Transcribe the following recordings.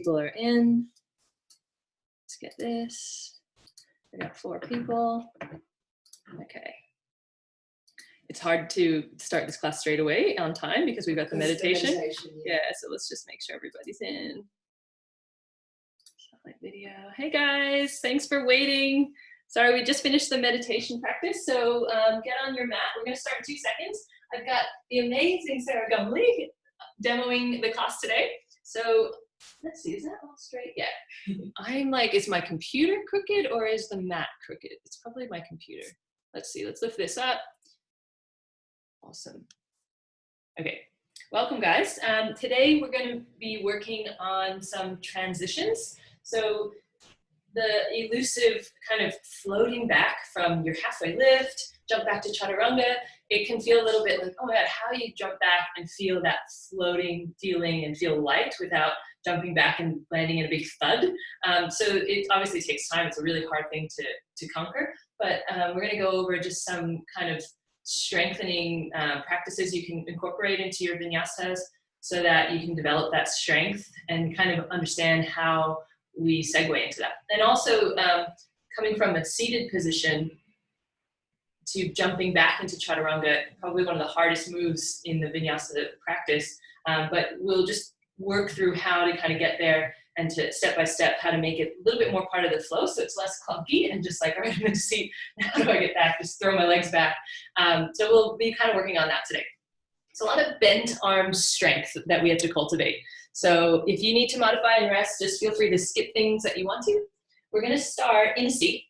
People are in. Let's get this. We got 4 people. Okay. It's hard to start this class straight away on time because we've got the meditation. Yeah, so let's just make sure everybody's in. Spotlight video. Hey guys, thanks for waiting. Sorry, we just finished the meditation practice, so get on your mat. We're going to start in 2 seconds. I've got the amazing Sarah Gumley demoing the class today. So let's see, is that all straight? Yeah. I'm like, is my computer crooked or is the mat crooked? It's probably my computer. Let's see, let's lift this up. Awesome. Okay, welcome guys. Today we're going to be working on some transitions. So the elusive kind of floating back from your halfway lift, jump back to chaturanga, it can feel a little bit like, oh my God, how do you jump back and feel that floating feeling and feel light without jumping back and landing in a big thud. So it obviously takes time. It's a really hard thing to conquer, but we're going to go over just some kind of strengthening practices you can incorporate into your vinyasas so that you can develop that strength and kind of understand how we segue into that. And also coming from a seated position to jumping back into chaturanga, probably one of the hardest moves in the vinyasa practice, but we'll just work through how to kind of get there and to step by step how to make it a little bit more part of the flow so it's less clunky and just like, all right, I'm in the seat, how do I get back? Just throw my legs back. So we'll be kind of working on that today. It's a lot of bent arm strength that we have to cultivate. So if you need to modify and rest, just feel free to skip things that you want to. We're going to start in a seat.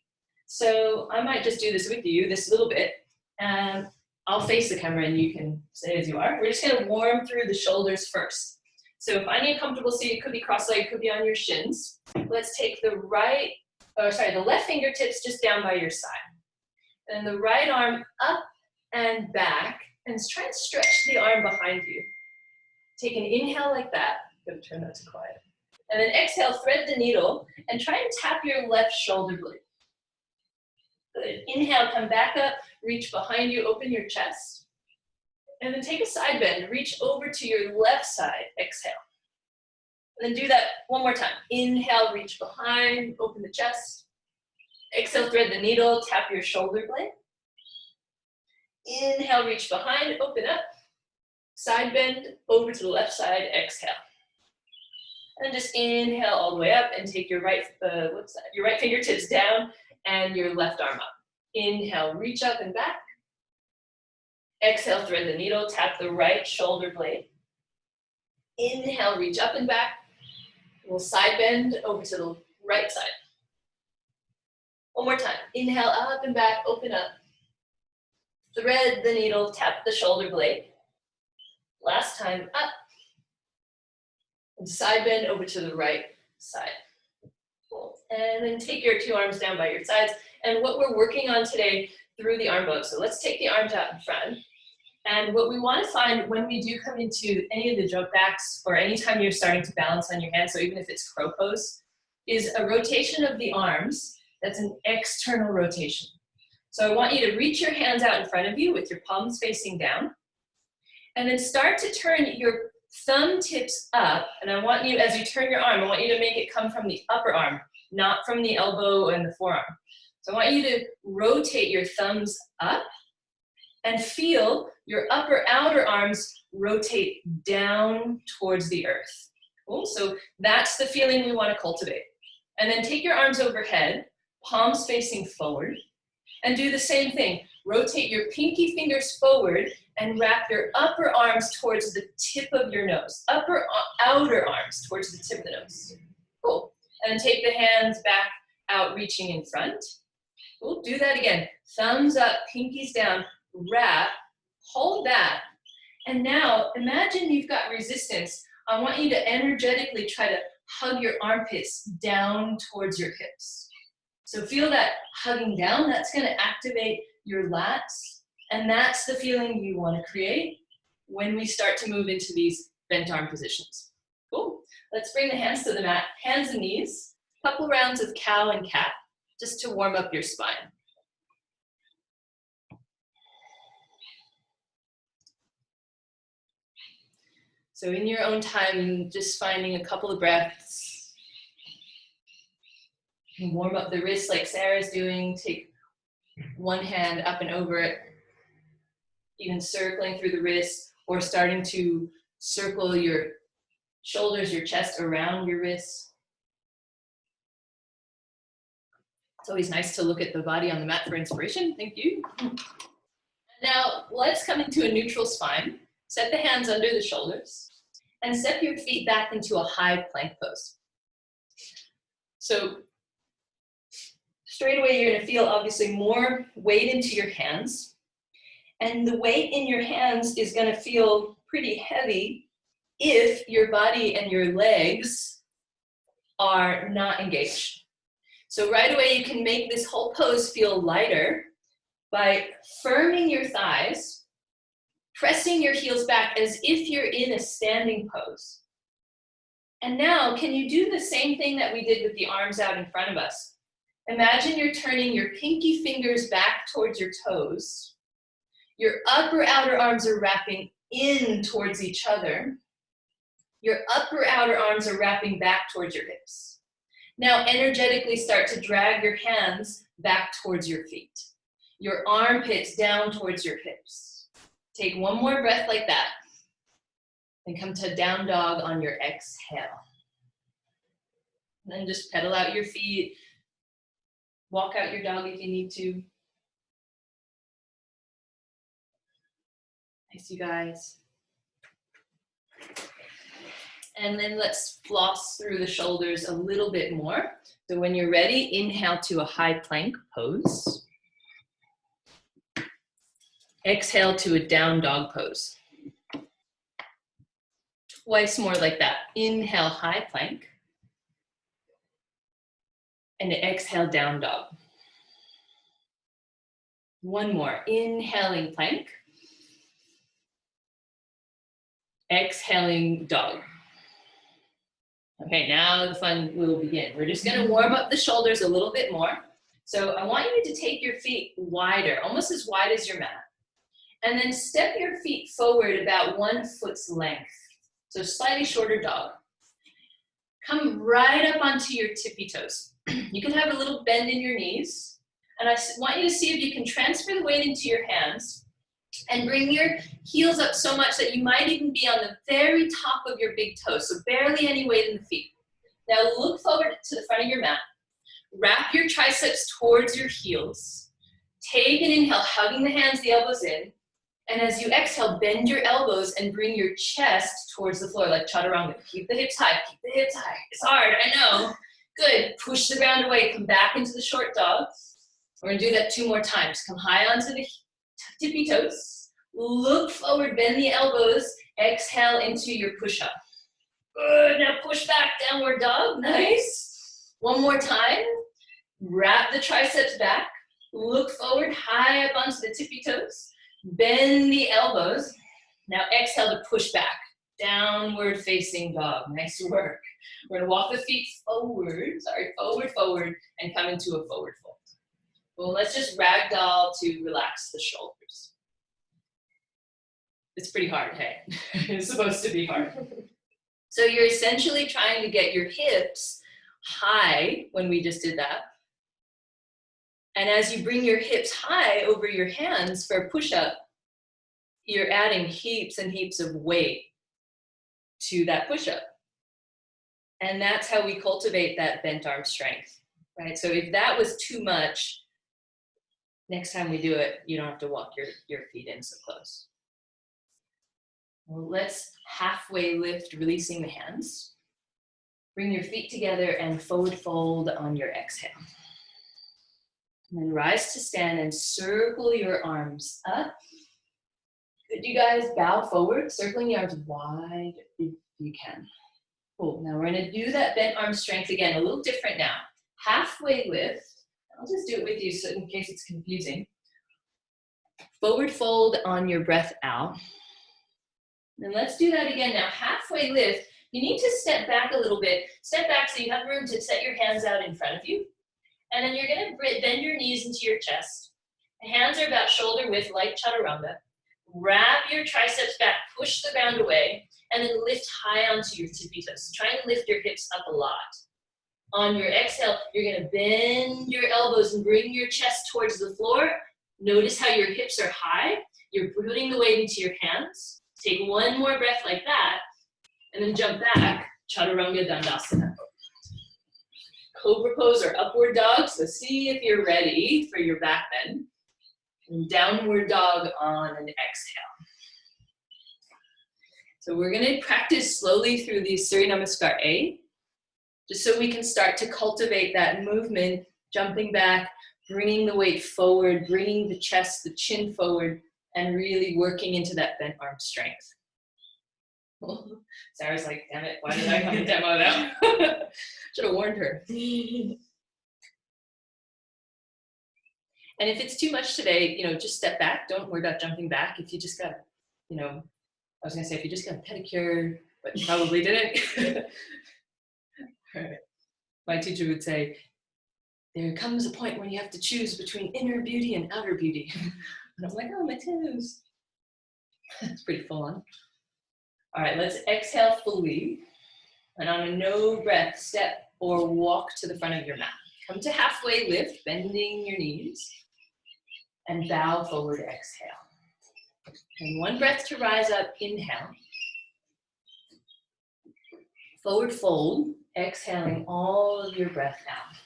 So I might just do this with you, this little bit, and I'll face the camera and you can stay as you are. We're just going to warm through the shoulders first. So finding a comfortable seat, it could be cross-legged, could be on your shins. Let's take the left fingertips just down by your side. And the right arm up and back, and try and stretch the arm behind you. Take an inhale like that. I'm going to turn that to quiet. And then exhale, thread the needle, and try and tap your left shoulder blade. Good. Inhale, come back up, reach behind you, open your chest. And then take a side bend, reach over to your left side, exhale. And then do that one more time. Inhale, reach behind, open the chest. Exhale, thread the needle, tap your shoulder blade. Inhale, reach behind, open up. Side bend, over to the left side, exhale. And just inhale all the way up and take your right fingertips down and your left arm up. Inhale, reach up and back. Exhale, thread the needle, tap the right shoulder blade. Inhale, reach up and back. We'll side bend over to the right side. One more time. Inhale, up and back, open up. Thread the needle, tap the shoulder blade. Last time, up. And side bend over to the right side. Cool. And then take your 2 arms down by your sides. And what we're working on today through the arm bow. So let's take the arms out in front. And what we want to find when we do come into any of the jump backs or anytime you're starting to balance on your hands, so even if it's crow pose, is a rotation of the arms that's an external rotation. So I want you to reach your hands out in front of you with your palms facing down. And then start to turn your thumb tips up. And I want you, as you turn your arm, I want you to make it come from the upper arm, not from the elbow and the forearm. So I want you to rotate your thumbs up and feel your upper outer arms rotate down towards the earth. Cool, so that's the feeling we want to cultivate. And then take your arms overhead, palms facing forward, and do the same thing. Rotate your pinky fingers forward and wrap your upper arms towards the tip of your nose. Outer arms towards the tip of the nose. Cool, and then take the hands back out, reaching in front. Cool, do that again. Thumbs up, pinkies down, wrap, hold that. And now imagine you've got resistance. I want you to energetically try to hug your armpits down towards your hips. So feel that hugging down, that's going to activate your lats. And that's the feeling you want to create when we start to move into these bent arm positions. Cool. Let's bring the hands to the mat, hands and knees. Couple rounds of cow and cat, just to warm up your spine. So in your own time, just finding a couple of breaths And warm up the wrists like Sarah's doing. Take one hand up and over it, even circling through the wrists, or starting to circle your shoulders, your chest around your wrists. It's always nice to look at the body on the mat for inspiration. Thank you. Now, let's come into a neutral spine. Set the hands under the shoulders and step your feet back into a high plank pose. So straight away, you're gonna feel obviously more weight into your hands. And the weight in your hands is gonna feel pretty heavy if your body and your legs are not engaged. So right away, you can make this whole pose feel lighter by firming your thighs, pressing your heels back as if you're in a standing pose. And now, can you do the same thing that we did with the arms out in front of us? Imagine you're turning your pinky fingers back towards your toes. Your upper outer arms are wrapping in towards each other. Your upper outer arms are wrapping back towards your hips. Now energetically start to drag your hands back towards your feet. Your armpits down towards your hips. Take one more breath like that. And come to down dog on your exhale. And then just pedal out your feet. Walk out your dog if you need to. Nice, you guys. And then let's floss through the shoulders a little bit more. So when you're ready, inhale to a high plank pose. Exhale to a down dog pose. Twice more like that. Inhale, high plank. And exhale, down dog. One more. Inhaling plank. Exhaling dog. Okay, now the fun will begin. We're just gonna warm up the shoulders a little bit more. So I want you to take your feet wider, almost as wide as your mat. And then step your feet forward about 1 foot's length. So slightly shorter dog. Come right up onto your tippy toes. You can have a little bend in your knees. And I want you to see if you can transfer the weight into your hands and bring your heels up so much that you might even be on the very top of your big toes, so barely any weight in the feet. Now look forward to the front of your mat. Wrap your triceps towards your heels. Take an inhale, hugging the hands, the elbows in. And as you exhale, bend your elbows and bring your chest towards the floor like chaturanga. Keep the hips high, keep the hips high. It's hard, I know. Good, push the ground away, come back into the short dog. We're gonna do that 2 more times. Come high onto the tippy toes. Look forward, bend the elbows. Exhale into your push-up. Good, now push back, downward dog, nice. One more time. Wrap the triceps back. Look forward, high up onto the tippy toes. Bend the elbows. Now exhale to push back. Downward facing dog. Nice work. We're gonna walk the feet forward, forward, and come into a forward fold. Well, let's just ragdoll to relax the shoulders. It's pretty hard, hey? It's supposed to be hard. So you're essentially trying to get your hips high when we just did that. And as you bring your hips high over your hands for a push-up, you're adding heaps and heaps of weight to that push-up. And that's how we cultivate that bent arm strength, right? So if that was too much, next time we do it, you don't have to walk your feet in so close. Well, let's halfway lift, releasing the hands. Bring your feet together and forward fold on your exhale. And then rise to stand and circle your arms up. Good, you guys, bow forward, circling the arms wide if you can. Cool, now we're gonna do that bent arm strength again, a little different now. Halfway lift, I'll just do it with you so in case it's confusing. Forward fold on your breath out. And let's do that again now. Halfway lift, you need to step back a little bit. Step back so you have room to set your hands out in front of you. And then you're gonna bend your knees into your chest. The hands are about shoulder width, like chaturanga. Wrap your triceps back, push the ground away, and then lift high onto your tippy toes. So try and lift your hips up a lot. On your exhale, you're gonna bend your elbows and bring your chest towards the floor. Notice how your hips are high. You're putting the weight into your hands. Take one more breath like that, and then jump back, chaturanga dandasana. Cobra pose or upward dog, so see if you're ready for your back bend. And downward dog on an exhale. So we're gonna practice slowly through the Surya Namaskar A, just so we can start to cultivate that movement, jumping back, bringing the weight forward, bringing the chest, the chin forward, and really working into that bent arm strength. Sarah's like, damn it, why did I come to demo now? Should have warned her. And if it's too much today, just step back. Don't worry about jumping back. If you just got, I was gonna say if you just got a pedicure, but you probably didn't. My teacher would say, there comes a point when you have to choose between inner beauty and outer beauty. And I'm like, oh, my toes. It's pretty full on. All right, let's exhale fully. And on a no breath, step or walk to the front of your mat. Come to halfway lift, bending your knees. And bow forward, exhale. And one breath to rise up, inhale. Forward fold, exhaling all of your breath out.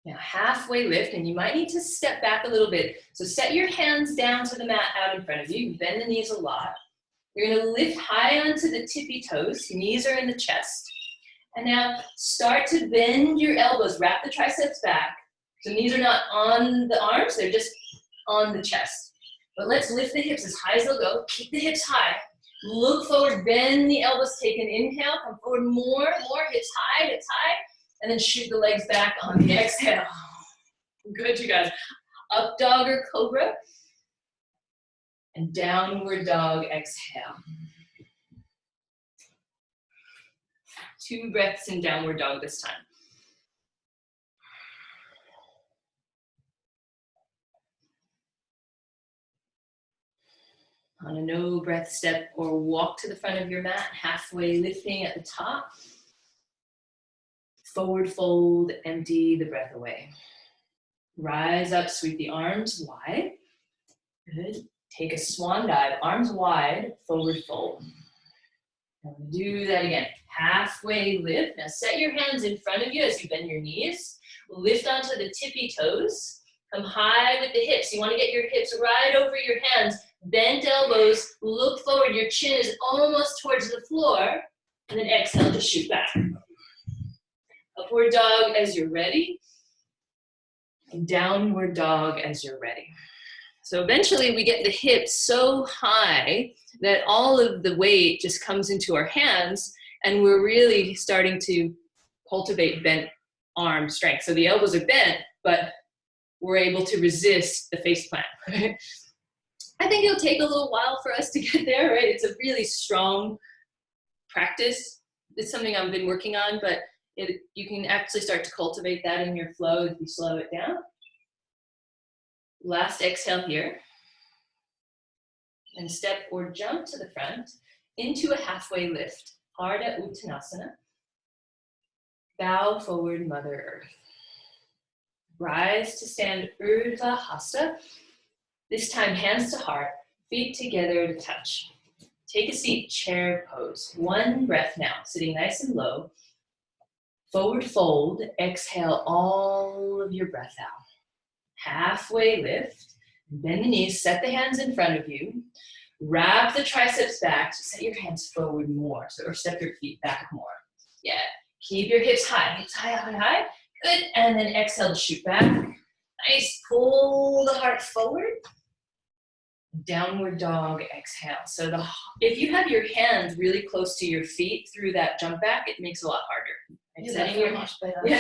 Now halfway lift, and you might need to step back a little bit. So set your hands down to the mat out in front of you. Bend the knees a lot. You're gonna lift high onto the tippy toes. Knees are in the chest. And now start to bend your elbows. Wrap the triceps back. So knees are not on the arms, they're just on the chest. But let's lift the hips as high as they'll go. Keep the hips high. Look forward, bend the elbows, take an inhale, come forward more, hips high, and then shoot the legs back on the exhale. Good, you guys. Up dog or cobra, and downward dog, exhale. 2 breaths in downward dog this time. On a no breath step or walk to the front of your mat, halfway lifting at the top. Forward fold, empty the breath away. Rise up, sweep the arms wide. Good. Take a swan dive, arms wide, forward fold. And do that again. Halfway lift. Now set your hands in front of you as you bend your knees. Lift onto the tippy toes. Come high with the hips. You want to get your hips right over your hands. Bent elbows, look forward. Your chin is almost towards the floor. And then exhale to shoot back. Upward dog as you're ready. And downward dog as you're ready. So eventually we get the hips so high that all of the weight just comes into our hands, and we're really starting to cultivate bent arm strength. So the elbows are bent, but we're able to resist the face plant. Right? I think it'll take a little while for us to get there, right? It's a really strong practice. It's something I've been working on, but you can actually start to cultivate that in your flow if you slow it down. Last exhale here. And step or jump to the front into a halfway lift. Ardha Uttanasana. Bow forward, Mother Earth. Rise to stand Urdhva Hasta. This time hands to heart, feet together to touch. Take a seat, chair pose. One breath now, sitting nice and low. Forward fold, exhale all of your breath out. Halfway lift, bend the knees, set the hands in front of you. Wrap the triceps back, so set your hands forward more, or step your feet back more. Yeah, keep your hips high, high. Good, and then exhale to shoot back. Nice, pull the heart forward. Downward dog, exhale. So if you have your hands really close to your feet through that jump back, it makes it a lot harder. Right?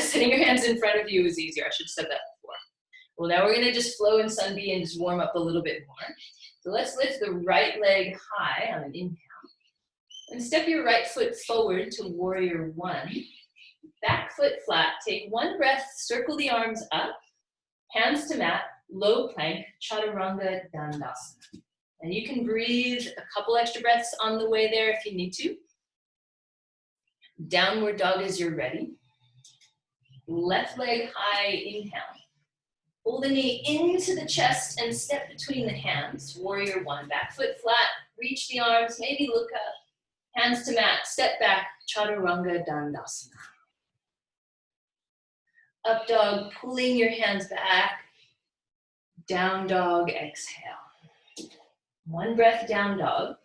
Setting your hands in front of you is easier. I should have said that before. Well, now we're gonna just flow in Sun B and just warm up a little bit more. So let's lift the right leg high on an inhale. And step your right foot forward to warrior one. Back foot flat, take one breath, circle the arms up, hands to mat, low plank, chaturanga dandasana. And you can breathe a couple extra breaths on the way there if you need to. Downward dog as you're ready. Left leg high, inhale. Pull the knee into the chest and step between the hands. Warrior one, back foot flat, reach the arms, maybe look up. Hands to mat, step back, chaturanga dandasana. Up dog, pulling your hands back. Down dog, exhale. One breath, down dog.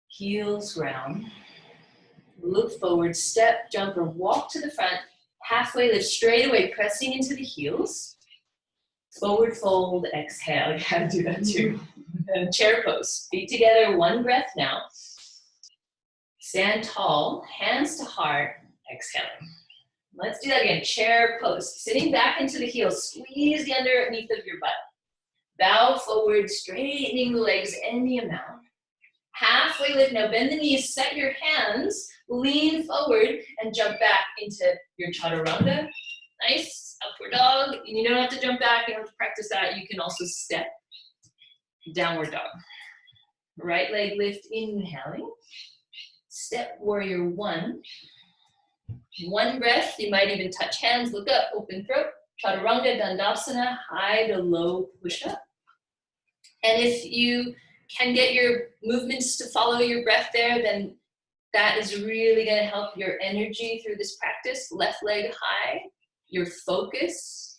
Heels round. Look forward, step, jump, or walk to the front. Halfway lift straight away, pressing into the heels. Forward fold, exhale. You gotta do that too. And chair pose. Feet together, one breath now. Stand tall, hands to heart, exhaling. Let's do that again. Chair pose. Sitting back into the heels, squeeze the underneath of your butt. Bow forward, straightening the legs any amount. Halfway lift, now bend the knees, set your hands, lean forward, and jump back into your chaturanga. Nice, upward dog. And you don't have to jump back, you don't have to practice that. You can also step, downward dog. Right leg lift, inhaling. Step warrior one. One breath, you might even touch hands, look up, open throat. Chaturanga dandasana, high to low push-up. And if you can get your movements to follow your breath there, then that is really gonna help your energy through this practice. Left leg high, your focus.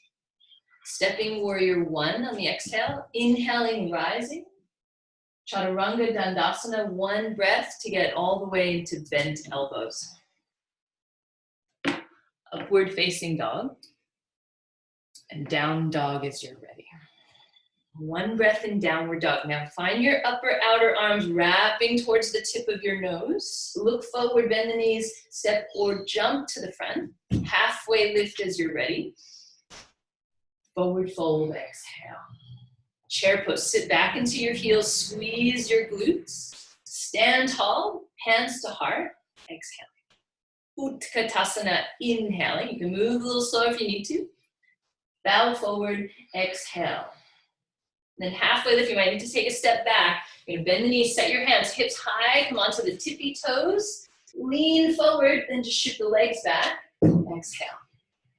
Stepping warrior one on the exhale, inhaling, rising. Chaturanga dandasana, one breath to get all the way into bent elbows. Upward facing dog. And down dog as you're ready. One breath in downward dog. Now find your upper outer arms wrapping towards the tip of your nose. Look forward, bend the knees, step or jump to the front. Halfway lift as you're ready. Forward fold, exhale. Chair pose, sit back into your heels, squeeze your glutes. Stand tall, hands to heart, exhale. Utkatasana, inhaling. You can move a little slower if you need to. Bow forward, exhale. Then halfway lift, you might need to take a step back. You're gonna bend the knees, set your hands, hips high, come onto the tippy toes. Lean forward, then just shoot the legs back. Exhale.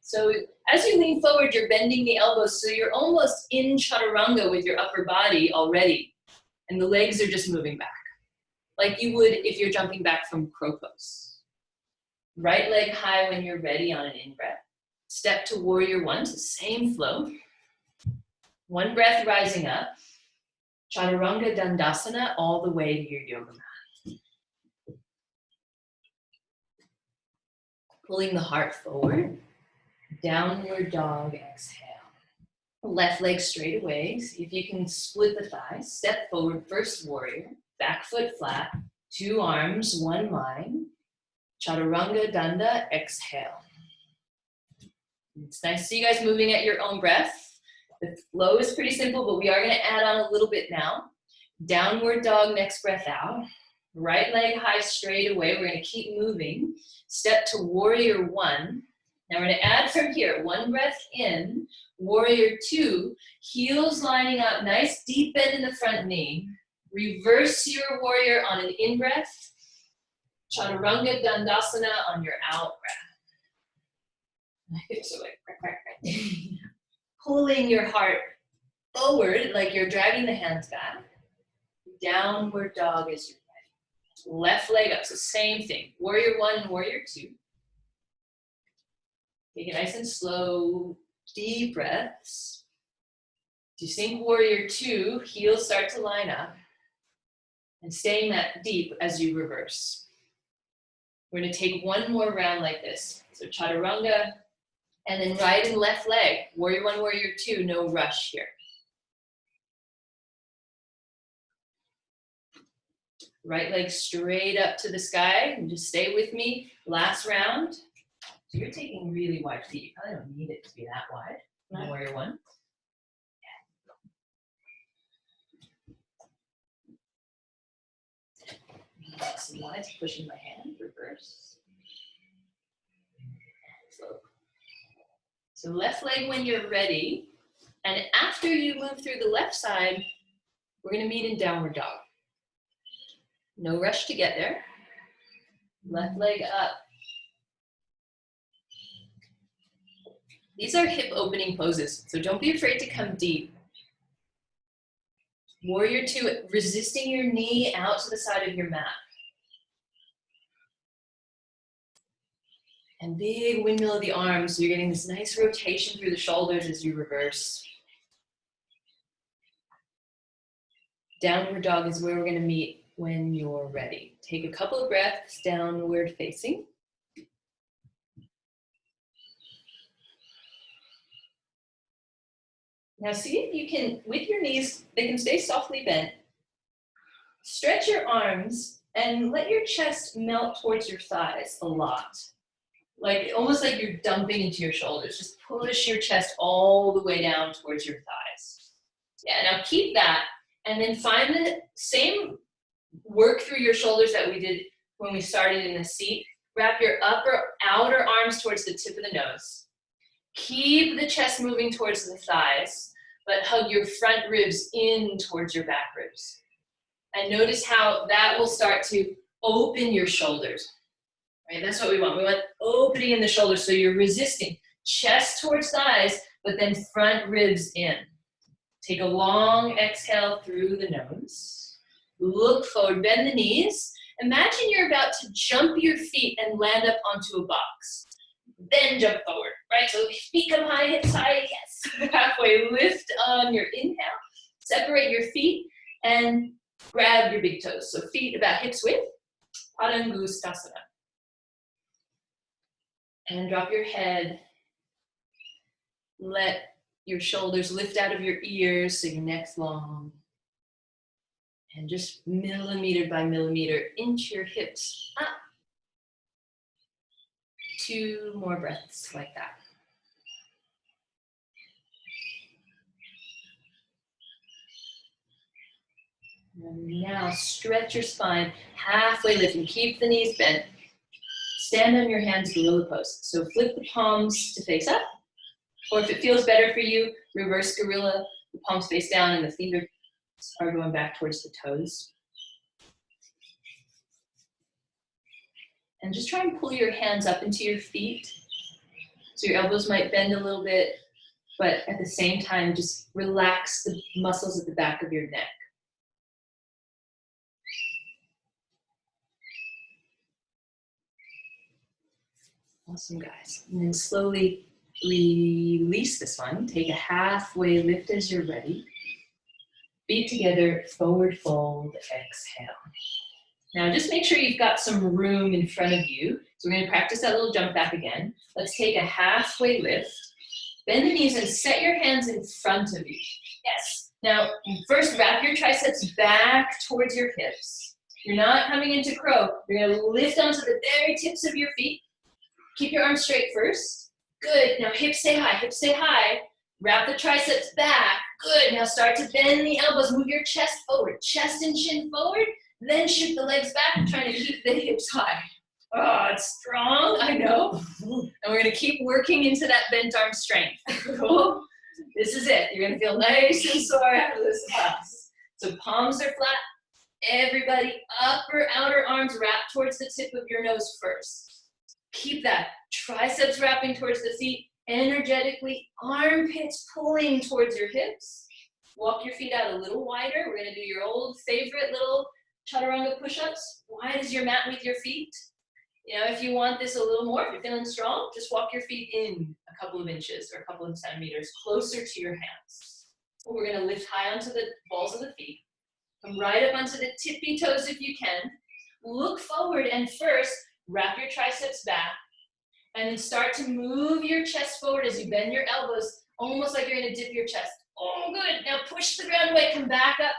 So as you lean forward, you're bending the elbows, so you're almost in chaturanga with your upper body already. And the legs are just moving back, like you would if you're jumping back from crow pose. Right leg high when you're ready on an in-breath. Step to warrior one, so same flow. One breath rising up. Chaturanga dandasana all the way to your yoga mat. Pulling the heart forward. Downward dog, exhale. Left leg straight away. See if you can split the thighs. Step forward, first warrior. Back foot flat. Two arms, one line. Chaturanga danda, exhale. It's nice to see you guys moving at your own breath. The flow is pretty simple, but we are gonna add on a little bit now. Downward dog, next breath out. Right leg high straight away. We're gonna keep moving. Step to warrior one. Now we're gonna add from here. One breath in, warrior two. Heels lining up, nice deep bend in the front knee. Reverse your warrior on an in-breath. Chaturanga dandasana on your out breath. So like, pulling your heart forward like you're dragging the hands back. Downward dog as you're ready. Left leg up, so same thing. Warrior one and warrior two. Take it nice and slow, deep breaths. Do you sink warrior two, heels start to line up. And staying that deep as you reverse. We're gonna take one more round like this. So chaturanga, and then right and left leg. Warrior one, warrior two, no rush here. Right leg straight up to the sky, and just stay with me. Last round. So you're taking really wide feet. You probably don't need it to be that wide. No. Warrior one. So wide, pushing my hand, reverse. Slow. So left leg when you're ready. And after you move through the left side, we're gonna meet in downward dog. No rush to get there. Left leg up. These are hip opening poses, so don't be afraid to come deep. Warrior two, resisting your knee out to the side of your mat. And big windmill of the arms, so you're getting this nice rotation through the shoulders as you reverse. Downward dog is where we're going to meet when you're ready. Take a couple of breaths, downward facing. Now see if you can, with your knees, they can stay softly bent. Stretch your arms and let your chest melt towards your thighs a lot. Like, almost like you're dumping into your shoulders. Just push your chest all the way down towards your thighs. Yeah, now keep that, and then find the same work through your shoulders that we did when we started in the seat. Wrap your outer arms towards the tip of the nose. Keep the chest moving towards the thighs, but hug your front ribs in towards your back ribs. And notice how that will start to open your shoulders. Right? That's what we want. We want opening in the shoulders, so you're resisting. Chest towards thighs, but then front ribs in. Take a long exhale through the nose. Look forward, bend the knees. Imagine you're about to jump your feet and land up onto a box. Then jump forward, right? So feet come high, hips high, yes. Halfway lift on your inhale. Separate your feet and grab your big toes. So feet about hips width, Padangusthasana. And drop your head. Let your shoulders lift out of your ears so your neck's long. And just millimeter by millimeter, inch your hips up. 2 more breaths like that. And now stretch your spine, halfway lift, and keep the knees bent. Stand on your hands, gorilla pose. So flip the palms to face up, or if it feels better for you, reverse gorilla, the palms face down and the fingers are going back towards the toes. And just try and pull your hands up into your feet. So your elbows might bend a little bit, but at the same time, just relax the muscles at the back of your neck. Awesome, guys. And then slowly release this one. Take a halfway lift as you're ready. Feet together, forward fold, exhale. Now just make sure you've got some room in front of you. So we're going to practice that little jump back again. Let's take a halfway lift. Bend the knees and set your hands in front of you. Yes. Now first wrap your triceps back towards your hips. You're not coming into crow. You're going to lift onto the very tips of your feet. Keep your arms straight first. Good. Now hips stay high. Hips stay high. Wrap the triceps back. Good. Now start to bend the elbows. Move your chest forward. Chest and chin forward. Then shoot the legs back, trying to keep the hips high. Oh, it's strong, I know. And we're gonna keep working into that bent arm strength. Cool? This is it. You're gonna feel nice and sore after this class. So palms are flat. Everybody, upper, outer arms wrap towards the tip of your nose first. Keep that. Triceps wrapping towards the feet. Energetically, armpits pulling towards your hips. Walk your feet out a little wider. We're gonna do your old favorite little chaturanga push-ups. Wide as your mat with your feet. You know, if you want this a little more, if you're feeling strong, just walk your feet in a couple of inches or a couple of centimeters closer to your hands. We're going to lift high onto the balls of the feet. Come right up onto the tippy toes if you can. Look forward and first wrap your triceps back and then start to move your chest forward as you bend your elbows, almost like you're going to dip your chest. Oh, good. Now push the ground away. Come back up,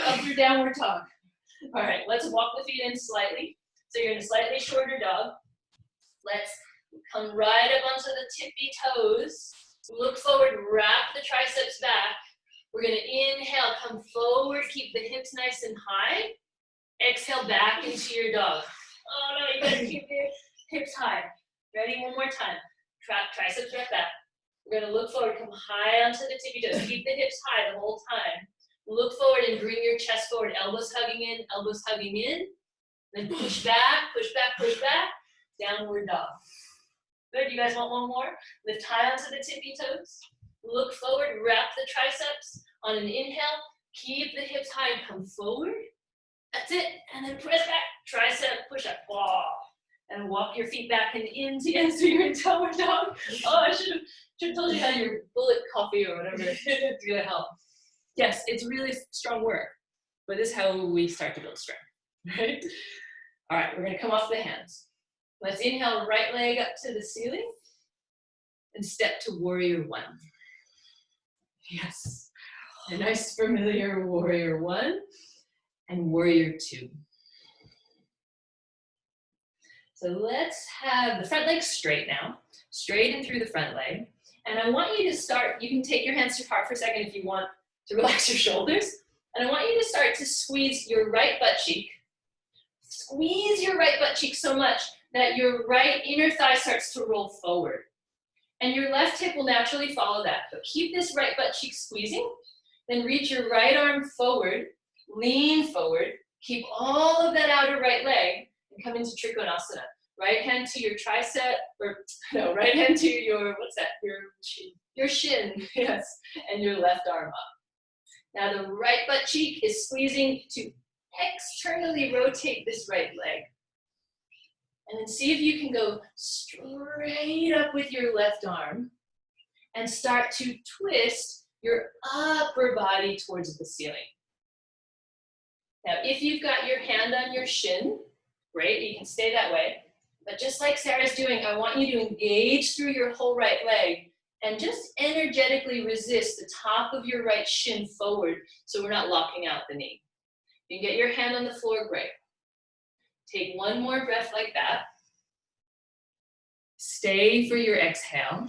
up your downward dog. All right, let's walk the feet in slightly. So you're in a slightly shorter dog. Let's come right up onto the tippy toes. Look forward, wrap the triceps back. We're gonna inhale, come forward, keep the hips nice and high. Exhale back into your dog. Oh no, you gotta keep your hips high. Ready, one more time. Triceps wrap back. We're gonna look forward, come high onto the tippy toes. Keep the hips high the whole time. Look forward and bring your chest forward. Elbows hugging in, elbows hugging in. Then push back, push back, push back. Downward dog. Good, you guys want one more? Lift high onto the tippy toes. Look forward, wrap the triceps. On an inhale, keep the hips high and come forward. That's it, and then press back, tricep push up. Wow. And walk your feet back and in so you're in downward dog. Oh, I should have told you how your bullet coffee or whatever it's gonna help. Yes, it's really strong work, but this is how we start to build strength, right? All right, we're gonna come off the hands. Let's inhale, right leg up to the ceiling and step to warrior one. Yes, a nice familiar warrior one and warrior two. So let's have the front leg straight now, straight in through the front leg. And I want you to start, you can take your hands apart for a second if you want to relax your shoulders. And I want you to start to squeeze your right butt cheek. Squeeze your right butt cheek so much that your right inner thigh starts to roll forward. And your left hip will naturally follow that. But keep this right butt cheek squeezing. Then reach your right arm forward, lean forward. Keep all of that outer right leg. Come into Trikonasana. Right hand to your tricep, or no, right hand to your, what's that? Your shin, yes, and your left arm up. Now the right butt cheek is squeezing to externally rotate this right leg. And then see if you can go straight up with your left arm and start to twist your upper body towards the ceiling. Now, if you've got your hand on your shin, great, you can stay that way. But just like Sarah's doing, I want you to engage through your whole right leg and just energetically resist the top of your right shin forward so we're not locking out the knee. You can get your hand on the floor, great. Take one more breath like that. Stay for your exhale.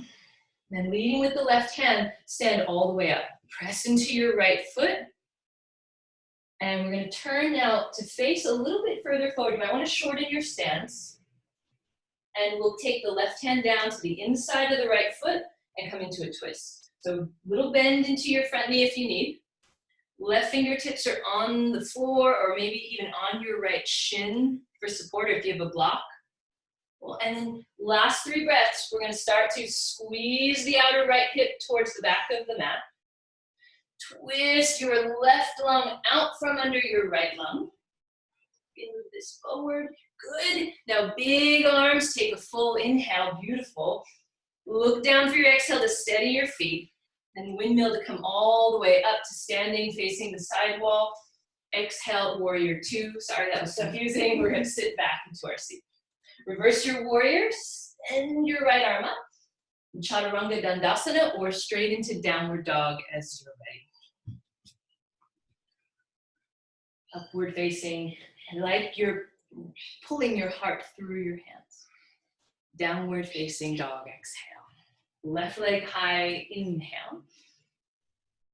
Then leading with the left hand, stand all the way up. Press into your right foot. And we're going to turn now to face a little bit further forward. You might want to shorten your stance. And we'll take the left hand down to the inside of the right foot and come into a twist. So little bend into your front knee if you need. Left fingertips are on the floor or maybe even on your right shin for support or if you have a block. Well, and then last 3 breaths, we're going to start to squeeze the outer right hip towards the back of the mat. Twist your left lung out from under your right lung. Move this forward. Good. Now big arms, take a full inhale. Beautiful. Look down for your exhale to steady your feet. And windmill to come all the way up to standing facing the sidewall. Exhale, warrior 2. Sorry, that was confusing. We're going to sit back into our seat. Reverse your warriors and your right arm up. Chaturanga Dandasana or straight into downward dog as you're ready. Upward facing, and like you're pulling your heart through your hands. Downward facing dog, exhale. Left leg high, inhale.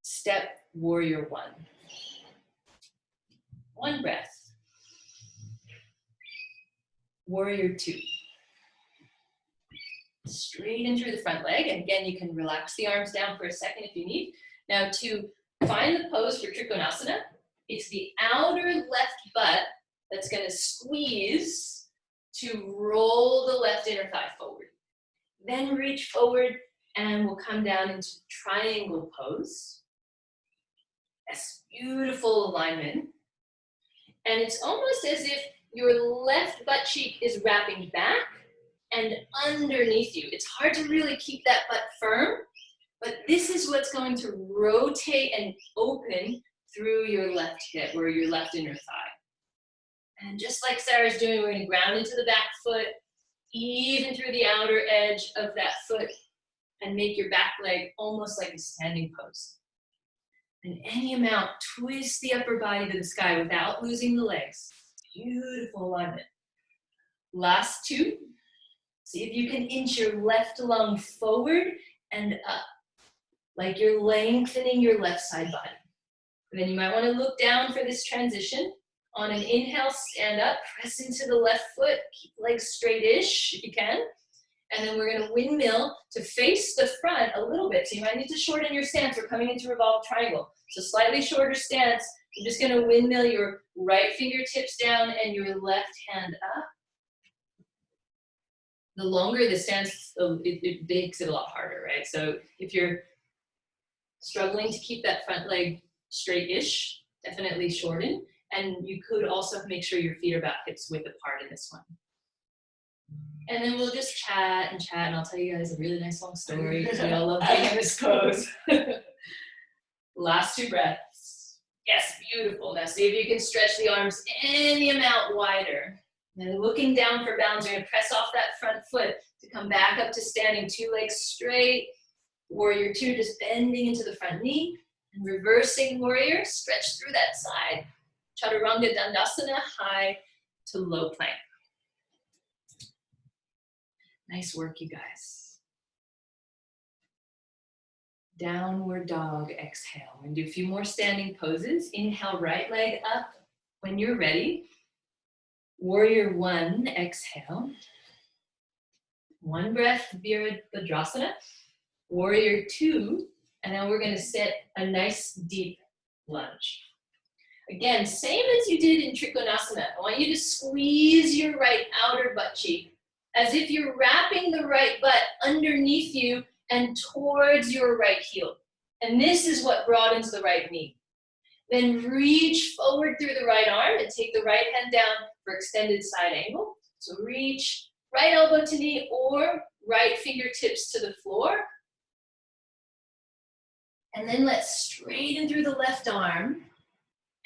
Step warrior 1. 1 breath. Warrior 2. Straight in through the front leg, and again you can relax the arms down for a second if you need. Now to find the pose for Trikonasana, it's the outer left butt that's going to squeeze to roll the left inner thigh forward. Then reach forward and we'll come down into triangle pose. That's beautiful alignment. And it's almost as if your left butt cheek is wrapping back and underneath you. It's hard to really keep that butt firm, but this is what's going to rotate and open through your left hip or your left inner thigh. And just like Sarah's doing, we're going to ground into the back foot, even through the outer edge of that foot, and make your back leg almost like a standing pose. And any amount, twist the upper body to the sky without losing the legs. Beautiful alignment. Last 2. See if you can inch your left lung forward and up, like you're lengthening your left side body. And then you might want to look down for this transition. On an inhale, stand up, press into the left foot, keep legs straight-ish if you can. And then we're going to windmill to face the front a little bit. So you might need to shorten your stance. We're coming into revolved triangle. So slightly shorter stance. You're just going to windmill your right fingertips down and your left hand up. The longer the stance, it makes it a lot harder, right? So if you're struggling to keep that front leg straight-ish, definitely shorten. And you could also make sure your feet are about hips width apart in this one. And then we'll just chat, and I'll tell you guys a really nice long story because we all love being in this pose. Last 2 breaths. Yes, beautiful. Now see if you can stretch the arms any amount wider. And looking down for balance, you're gonna press off that front foot to come back up to standing, 2 legs straight. Warrior 2, just bending into the front knee. And reversing warrior, stretch through that side. Chaturanga Dandasana, high to low plank. Nice work, you guys. Downward dog, exhale. We're gonna do a few more standing poses. Inhale, right leg up. When you're ready, warrior 1, exhale. 1 breath, Virabhadrasana. Warrior 2, and then we're gonna set a nice deep lunge. Again, same as you did in Trikonasana. I want you to squeeze your right outer butt cheek as if you're wrapping the right butt underneath you and towards your right heel. And this is what broadens the right knee. Then reach forward through the right arm and take the right hand down for extended side angle. So reach right elbow to knee or right fingertips to the floor. And then let's straighten through the left arm.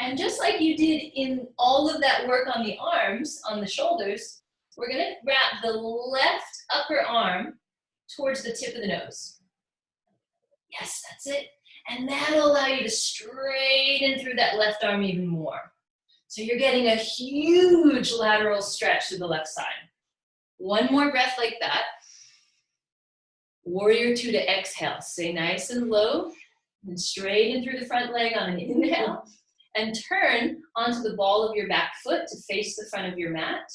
And just like you did in all of that work on the arms, on the shoulders, we're gonna wrap the left upper arm towards the tip of the nose. Yes, that's it. And that'll allow you to straighten through that left arm even more. So you're getting a huge lateral stretch to the left side. 1 more breath like that. Warrior 2 to exhale. Stay nice and low and straighten through the front leg on an inhale. And turn onto the ball of your back foot to face the front of your mat.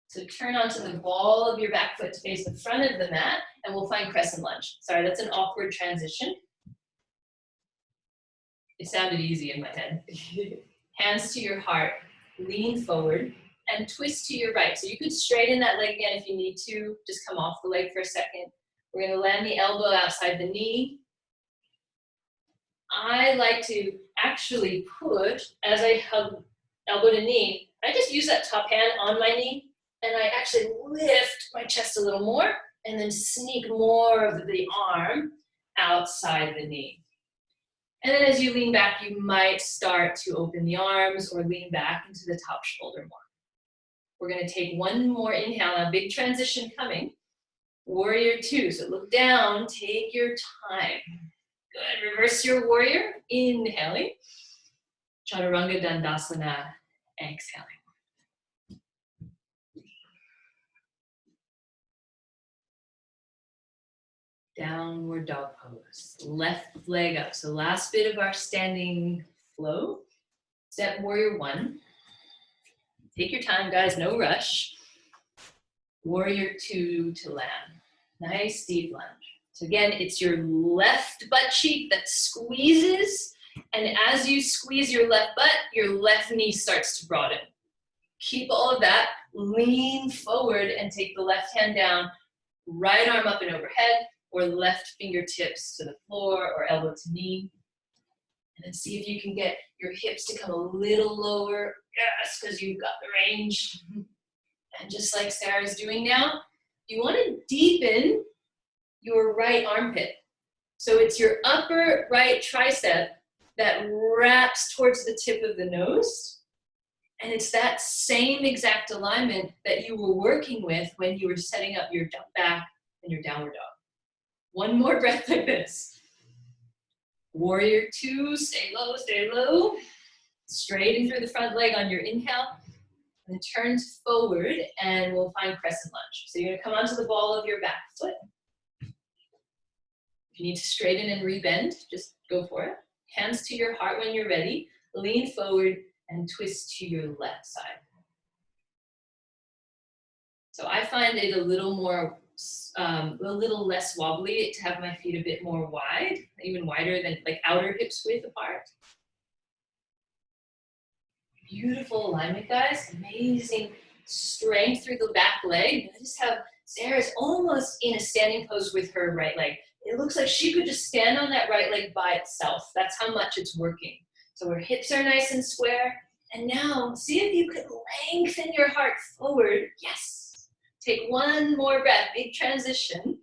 So turn onto the ball of your back foot to face the front of the mat, and we'll find crescent lunge. Sorry, that's an awkward transition. It sounded easy in my head. Hands to your heart, lean forward, and twist to your right. So you could straighten that leg again if you need to. Just come off the leg for a second. We're gonna land the elbow outside the knee. I like to actually put, as I hug elbow to knee, I just use that top hand on my knee, and I actually lift my chest a little more, and then sneak more of the arm outside the knee. And then as you lean back, you might start to open the arms or lean back into the top shoulder more. We're gonna take 1 more inhale, now big transition coming. Warrior 2, so look down, take your time. Good, reverse your warrior, inhaling. Chaturanga Dandasana, exhaling. Downward dog pose, left leg up. So last bit of our standing flow. Step warrior 1. Take your time, guys, no rush. Warrior 2 to land. Nice deep lunge. So again, it's your left butt cheek that squeezes, and as you squeeze your left butt, your left knee starts to broaden. Keep all of that, lean forward and take the left hand down, right arm up and overhead, or left fingertips to the floor or elbow to knee. And then see if you can get your hips to come a little lower. Yes, because you've got the range. And just like Sarah's doing now, you want to deepen your right armpit. So it's your upper right tricep that wraps towards the tip of the nose. And it's that same exact alignment that you were working with when you were setting up your jump back and your downward dog. 1 more breath like this. Warrior 2, stay low. Straighten through the front leg on your inhale. And turn forward and we'll find crescent lunge. So you're gonna come onto the ball of your back foot. If you need to straighten and rebend, just go for it. Hands to your heart when you're ready. Lean forward and twist to your left side. So I find it a little less wobbly to have my feet a bit more wide, even wider than like outer hips width apart. Beautiful alignment, guys. Amazing strength through the back leg. I just have Sarah's almost in a standing pose with her right leg. It looks like she could just stand on that right leg by itself. That's how much it's working. So her hips are nice and square. And now, see if you could lengthen your heart forward. Yes. Take one more breath, big transition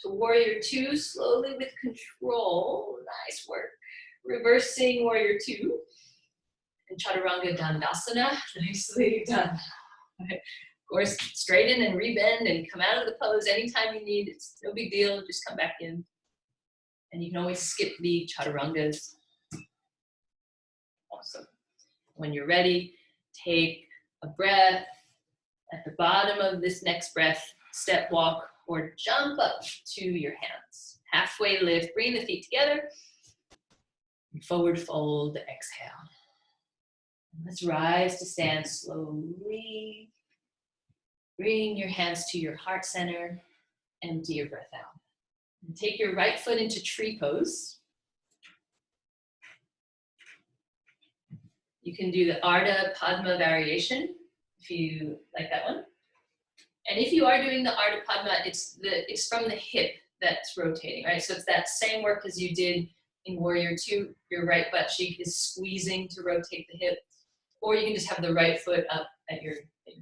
to warrior two, slowly with control. Nice work. Reversing warrior two. And chaturanga dandasana, nicely done. Okay. Of course, straighten and rebend and come out of the pose anytime you need. It's no big deal, just come back in. And you can always skip the chaturangas. Awesome. When you're ready, take a breath. At the bottom of this next breath, step walk or jump up to your hands. Halfway lift, bring the feet together. Forward fold, exhale. Let's rise to stand slowly. Bring your hands to your heart center. Empty your breath out. And take your right foot into tree pose. You can do the Ardha Padma variation if you like that one. And if you are doing the Ardha Padma, it's from the hip that's rotating, right? So it's that same work as you did in Warrior Two. Your right butt cheek is squeezing to rotate the hip, or you can just have the right foot up at your hip.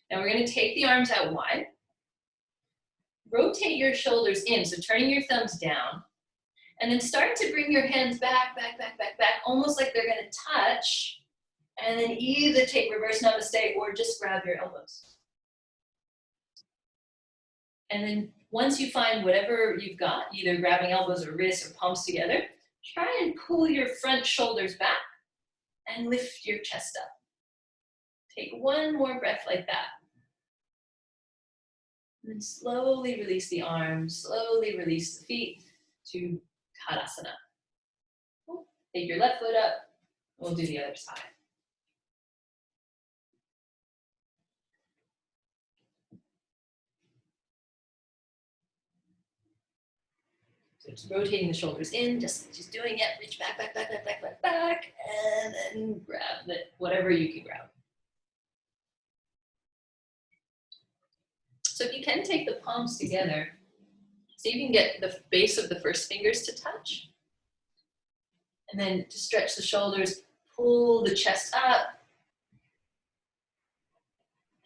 Now we're going to take the arms out wide. Rotate your shoulders in, so turning your thumbs down, and then start to bring your hands back, almost like they're going to touch, and then either take reverse namaste or just grab your elbows. And then once you find whatever you've got, either grabbing elbows or wrists or palms together, try and pull your front shoulders back and lift your chest up. Take one more breath like that. And then slowly release the arms, slowly release the feet to Tadasana. Take your left foot up, we'll do the other side. So just rotating the shoulders in, just doing it, reach back, and then grab whatever you can grab. So if you can take the palms together, so you can get the base of the first fingers to touch. And then to stretch the shoulders, pull the chest up.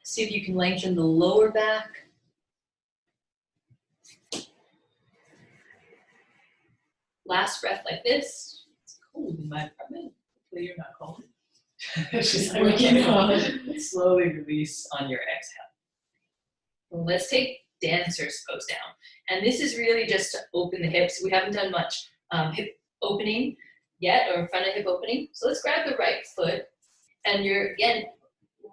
See if you can lengthen the lower back. Last breath like this. It's cold in my apartment. Hopefully you're not cold. Just working on. Slowly release on your exhale. Well, let's take dancer's pose down. And this is really just to open the hips. We haven't done much hip opening yet, or front of hip opening. So let's grab the right foot, and you're, again,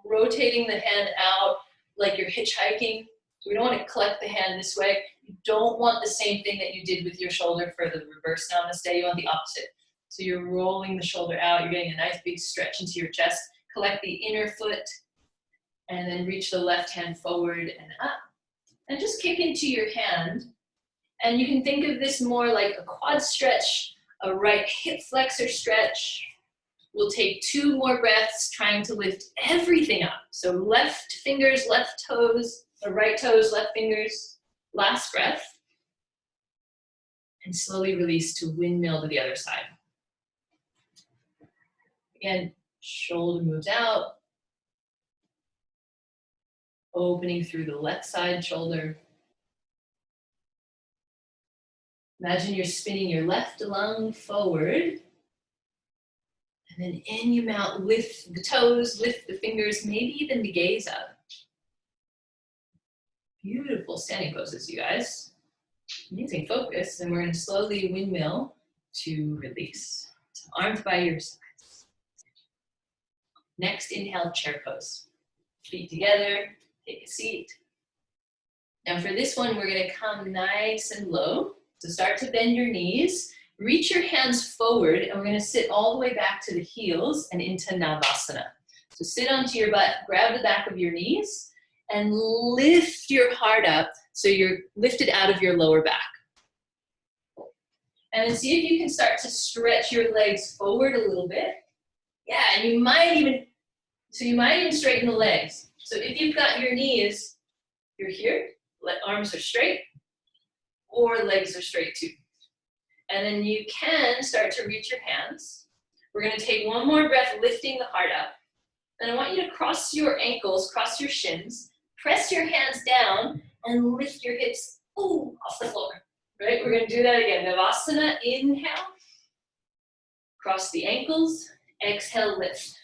rotating the hand out like you're hitchhiking. So we don't want to collect the hand this way. You don't want the same thing that you did with your shoulder for the reverse namaste. You want the opposite. So you're rolling the shoulder out. You're getting a nice big stretch into your chest. Collect the inner foot, and then reach the left hand forward and up. And just kick into your hand. And you can think of this more like a quad stretch, a right hip flexor stretch. We'll take 2 more breaths trying to lift everything up. So left fingers, left toes, the right toes, left fingers. Last breath. And slowly release to windmill to the other side. Again, shoulder moves out. Opening through the left side shoulder. Imagine you're spinning your left lung forward. And then in your mouth, lift the toes, lift the fingers, maybe even the gaze up. Beautiful standing poses, you guys. Amazing focus. And we're going to slowly windmill to release. So arms by your sides. Next, inhale, chair pose. Feet together. Take a seat. Now for this one, we're going to come nice and low. So start to bend your knees. Reach your hands forward, and we're going to sit all the way back to the heels and into Navasana. So sit onto your butt, grab the back of your knees, and lift your heart up so you're lifted out of your lower back. And then see if you can start to stretch your legs forward a little bit. Yeah, and you might even straighten the legs. So if you've got your knees, you're here, arms are straight, or legs are straight too. And then you can start to reach your hands. We're gonna take one more breath, lifting the heart up. And I want you to cross your ankles, cross your shins, press your hands down, and lift your hips off the floor. Right, we're gonna do that again. Navasana, inhale. Cross the ankles, exhale, lift.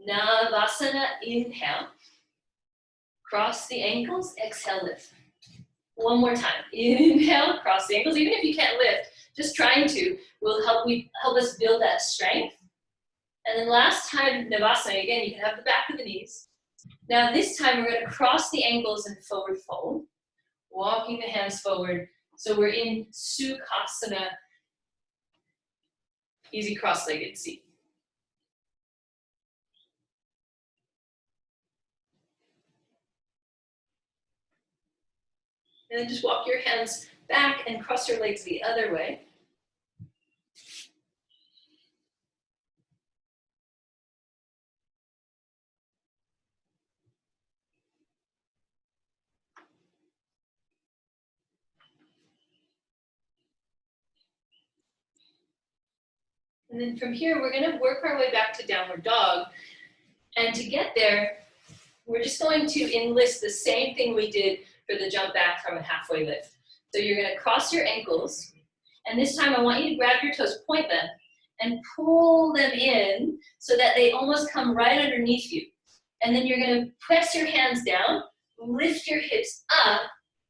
Navasana, inhale. Cross the ankles, exhale, lift. One more time. Inhale, cross the ankles. Even if you can't lift, just trying to will help us build that strength. And then last time, Navasana, again, you can have the back of the knees. Now this time we're going to cross the ankles and forward fold, walking the hands forward. So we're in Sukhasana, easy cross-legged seat. And then just walk your hands back and cross your legs the other way. And then from here, we're going to work our way back to downward dog. And to get there, we're just going to enlist the same thing we did for the jump back from a halfway lift. So you're going to cross your ankles. And this time I want you to grab your toes, point them, and pull them in so that they almost come right underneath you. And then you're going to press your hands down, lift your hips up.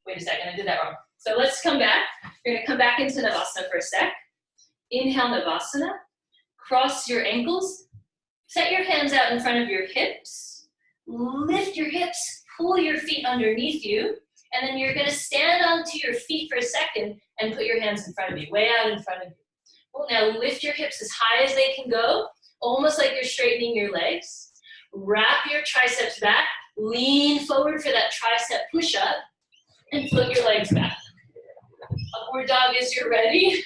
Wait a second, I did that wrong. So let's come back. You're going to come back into Navasana for a sec. Inhale, Navasana. Cross your ankles. Set your hands out in front of your hips. Lift your hips, pull your feet underneath you. And then you're going to stand onto your feet for a second and put your hands in front of you, way out in front of you. Well, now lift your hips as high as they can go, almost like you're straightening your legs. Wrap your triceps back, lean forward for that tricep push-up, and flip your legs back. Upward dog as you're ready,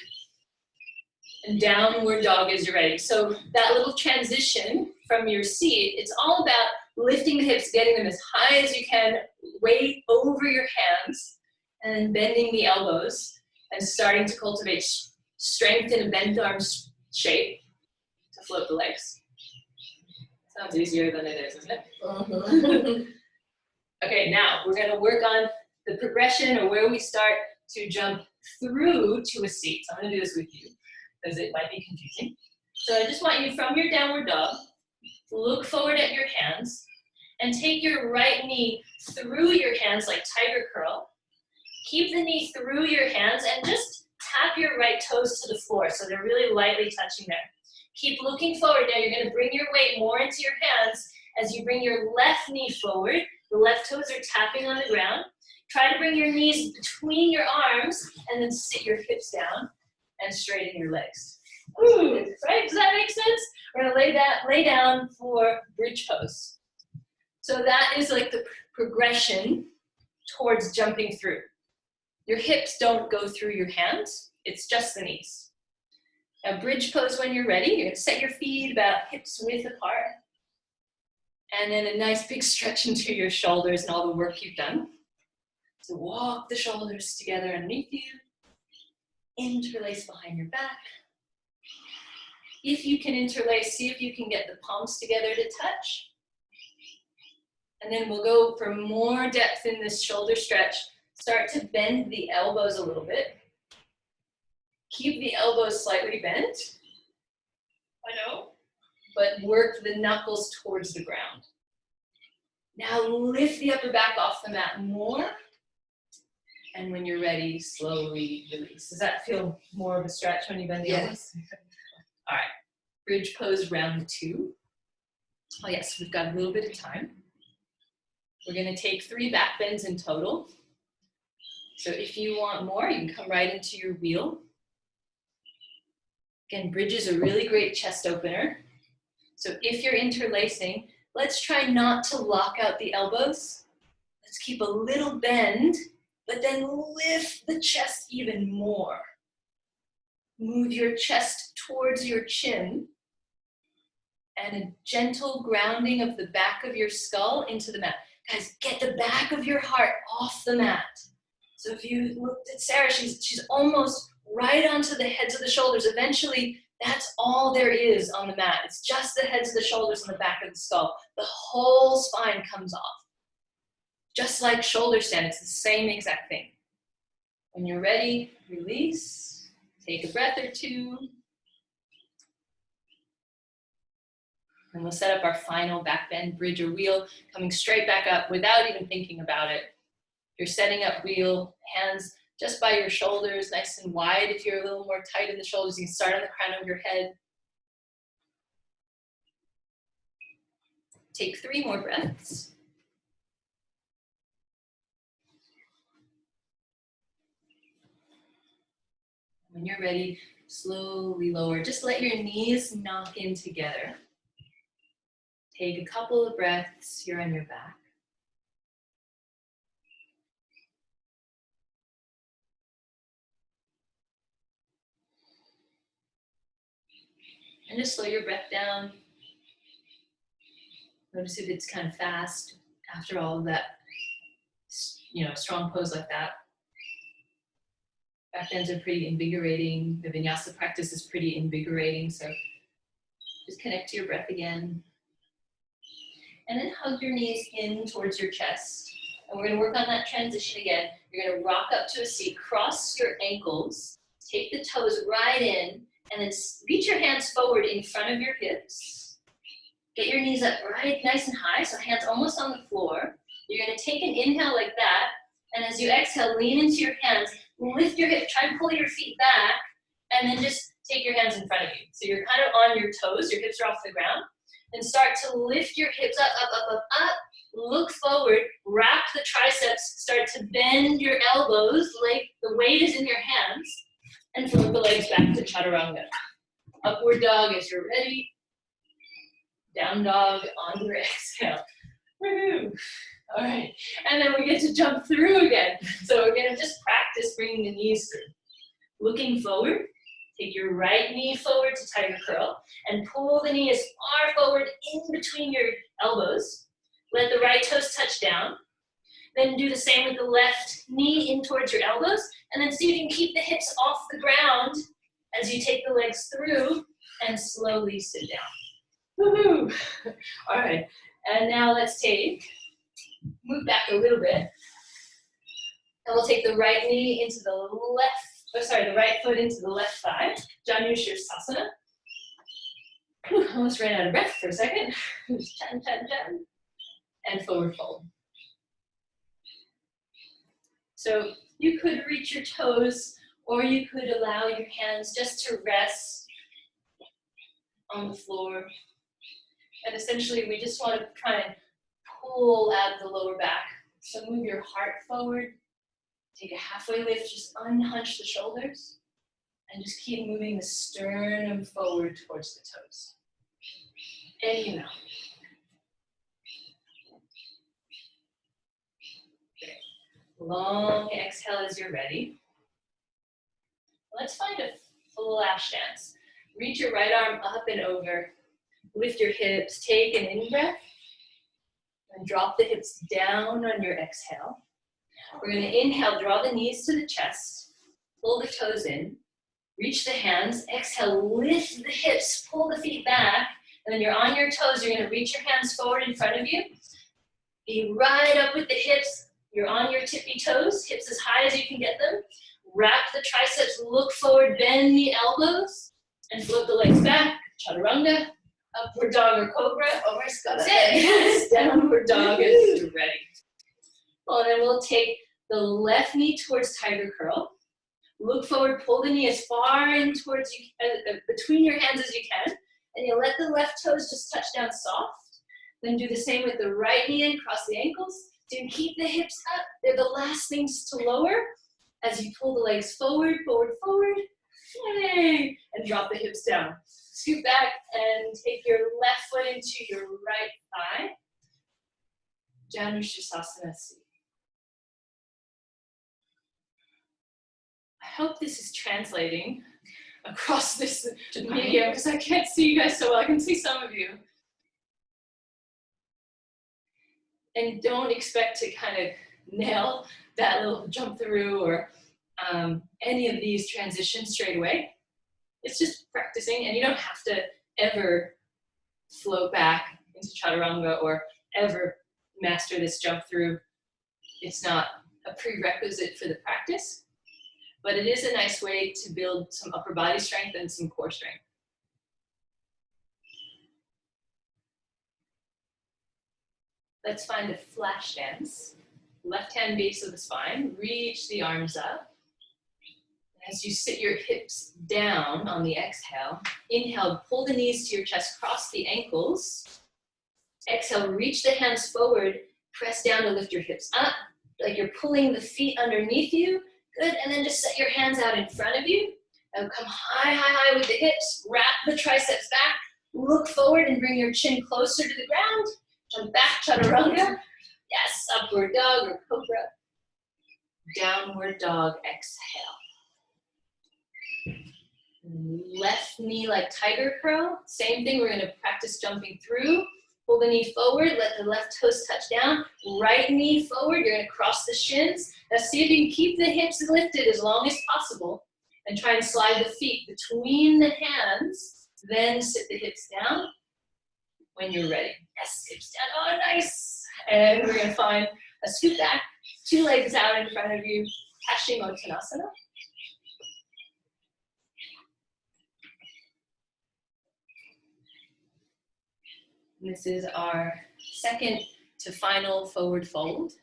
and downward dog as you're ready. So that little transition from your seat, it's all about lifting the hips, getting them as high as you can, weight over your hands, and then bending the elbows and starting to cultivate strength in a bent arm shape to float the legs. Sounds easier than it is, isn't it? Uh-huh. Okay, now we're going to work on the progression or where we start to jump through to a seat. So I'm going to do this with you because it might be confusing. So I just want you from your downward dog, look forward at your hands and take your right knee through your hands like tiger curl. Keep the knee through your hands and just tap your right toes to the floor so they're really lightly touching there. Keep looking forward. Now you're going to bring your weight more into your hands as you bring your left knee forward. The left toes are tapping on the ground. Try to bring your knees between your arms and then sit your hips down and straighten your legs. Ooh, right? Does that make sense? We're going to lay down for bridge pose. So that is like the progression towards jumping through. Your hips don't go through your hands. It's just the knees. Now bridge pose when you're ready. You're going to set your feet about hips width apart. And then a nice big stretch into your shoulders and all the work you've done. So walk the shoulders together underneath you. Interlace behind your back. If you can interlace, see if you can get the palms together to touch. And then we'll go for more depth in this shoulder stretch. Start to bend the elbows a little bit. Keep the elbows slightly bent. I know. But work the knuckles towards the ground. Now lift the upper back off the mat more. And when you're ready, slowly release. Does that feel more of a stretch when you bend the elbows? All right, bridge pose round 2. Oh yes, we've got a little bit of time. We're gonna take 3 back bends in total. So if you want more, you can come right into your wheel. Again, bridge is a really great chest opener. So if you're interlacing, let's try not to lock out the elbows. Let's keep a little bend, but then lift the chest even more. Move your chest towards your chin and a gentle grounding of the back of your skull into the mat. Guys, get the back of your heart off the mat. So if you looked at Sarah, she's almost right onto the heads of the shoulders. Eventually, that's all there is on the mat. It's just the heads of the shoulders and the back of the skull. The whole spine comes off. Just like shoulder stand, it's the same exact thing. When you're ready, release. Take a breath or two. And we'll set up our final back bend, bridge or wheel, coming straight back up without even thinking about it. You're setting up wheel, hands just by your shoulders, nice and wide. If you're a little more tight in the shoulders, you can start on the crown of your head. Take 3 more breaths. When you're ready, slowly lower. Just let your knees knock in together. Take a couple of breaths here on your back. And just slow your breath down. Notice if it's kind of fast after all of that, strong pose like that. Back bends are pretty invigorating. The vinyasa practice is pretty invigorating. So just connect to your breath again. And then hug your knees in towards your chest. And we're going to work on that transition again. You're going to rock up to a seat, cross your ankles, take the toes right in, and then reach your hands forward in front of your hips. Get your knees up right nice and high, so hands almost on the floor. You're going to take an inhale like that, and as you exhale, lean into your hands, lift your hips, try and pull your feet back, and then just take your hands in front of you. So you're kind of on your toes, your hips are off the ground. And start to lift your hips up, up, up, up, up. Look forward, wrap the triceps, start to bend your elbows, like the weight is in your hands, and float the legs back to chaturanga. Upward dog as you're ready. Down dog on your exhale. Woohoo! All right, and then we get to jump through again. So we're gonna just practice bringing the knees through. Looking forward. Take your right knee forward to tiger curl and pull the knee as far forward in between your elbows. Let the right toes touch down. Then do the same with the left knee in towards your elbows, and then see if you can keep the hips off the ground as you take the legs through and slowly sit down. Woohoo! All right, and now let's move back a little bit. And we'll take the right knee into the the right foot into the left thigh. Janushirasana. Almost ran out of breath for a second. Chan, chan, chan. And forward fold. So you could reach your toes, or you could allow your hands just to rest on the floor. And essentially, we just want to try and pull out the lower back. So move your heart forward. Take a halfway lift, just unhunch the shoulders, and just keep moving the sternum forward towards the toes. And long exhale as you're ready. Let's find a flash dance. Reach your right arm up and over. Lift your hips, take an in-breath, and drop the hips down on your exhale. We're going to inhale, draw the knees to the chest, pull the toes in, reach the hands, exhale, lift the hips, pull the feet back, and then you're on your toes, you're going to reach your hands forward in front of you, be right up with the hips, you're on your tippy toes, hips as high as you can get them, wrap the triceps, look forward, bend the elbows, and float the legs back, chaturanga, upward dog or cobra, that's it, downward dog as you're ready. Well, and then we'll take the left knee towards tiger curl. Look forward, pull the knee as far in towards you, between your hands as you can, and you let the left toes just touch down soft. Then do the same with the right knee and cross the ankles. So you keep the hips up. They're the last things to lower as you pull the legs forward, forward, forward. Yay! And drop the hips down. Scoot back and take your left foot into your right thigh. Janushirasana. I hope this is translating across this medium because I can't see you guys so well. I can see some of you. And don't expect to kind of nail that little jump through or any of these transitions straight away. It's just practicing, and you don't have to ever float back into chaturanga or ever master this jump through. It's not a prerequisite for the practice, but it is a nice way to build some upper body strength and some core strength. Let's find a flash dance. Left hand base of the spine, reach the arms up. As you sit your hips down on the exhale, inhale, pull the knees to your chest, cross the ankles. Exhale, reach the hands forward, press down to lift your hips up, like you're pulling the feet underneath you. Good, and then just set your hands out in front of you. And come high, high, high with the hips, wrap the triceps back, look forward and bring your chin closer to the ground. Jump back, chaturanga. Yes, upward dog or cobra. Downward dog, exhale. Left knee like tiger curl. Same thing, we're gonna practice jumping through. Pull the knee forward, let the left toes touch down. Right knee forward, you're gonna cross the shins. Now see if you can keep the hips lifted as long as possible and try and slide the feet between the hands. Then sit the hips down when you're ready. Yes, hips down, oh nice. And we're gonna find a scoot back, 2 legs out in front of you, Paschimottanasana. This is our second to final forward fold.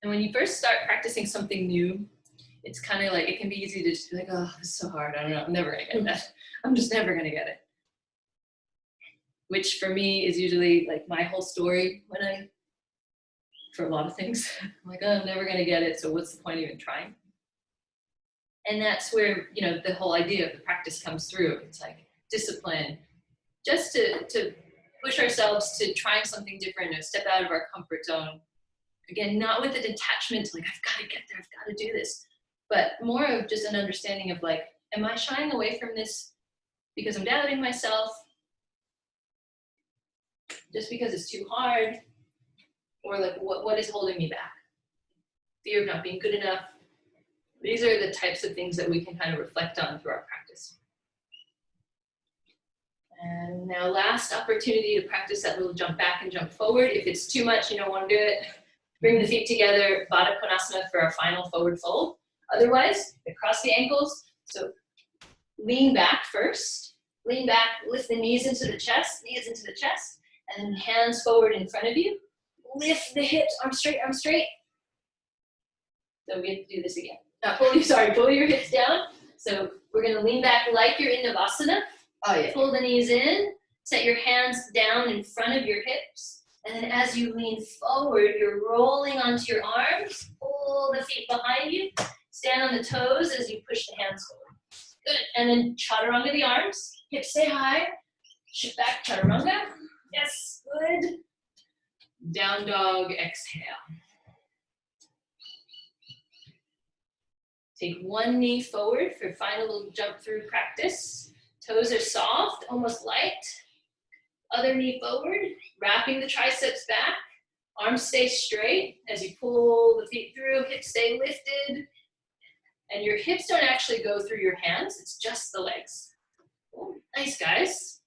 And when you first start practicing something new, it's kind of like, it can be easy to just be like, oh, this is so hard. I don't know, I'm never gonna get that. I'm just never gonna get it. Which for me is usually like my whole story for a lot of things. I'm like, oh, I'm never gonna get it, so what's the point of even trying? And that's where, you know, the whole idea of the practice comes through. It's like discipline, just to push ourselves to trying something different, or step out of our comfort zone. Again, not with a detachment to like, I've got to get there, I've got to do this, but more of just an understanding of like, am I shying away from this because I'm doubting myself, just because it's too hard, or like what is holding me back? Fear of not being good enough. These are the types of things that we can kind of reflect on through our practice. And now last opportunity to practice that little jump back and jump forward. If it's too much, you don't want to do it, bring the feet together, Baddha Konasana for our final forward fold. Otherwise, across the ankles. So lean back first. Lean back, lift the knees into the chest, and then hands forward in front of you. Lift the hips, arms straight, arms straight. So we have to do this again. Pull your hips down. So we're gonna lean back like you're in Navasana. Oh yeah. Pull the knees in, set your hands down in front of your hips. And then as you lean forward, you're rolling onto your arms, pull the feet behind you, stand on the toes as you push the hands forward. Good, and then chaturanga the arms, hips stay high, shift back, chaturanga. Yes, good. Down dog, exhale. Take one knee forward for final little jump through practice. Toes are soft, almost light. Other knee forward, wrapping the triceps back. Arms stay straight as you pull the feet through, hips stay lifted. And your hips don't actually go through your hands, it's just the legs. Ooh, nice, guys.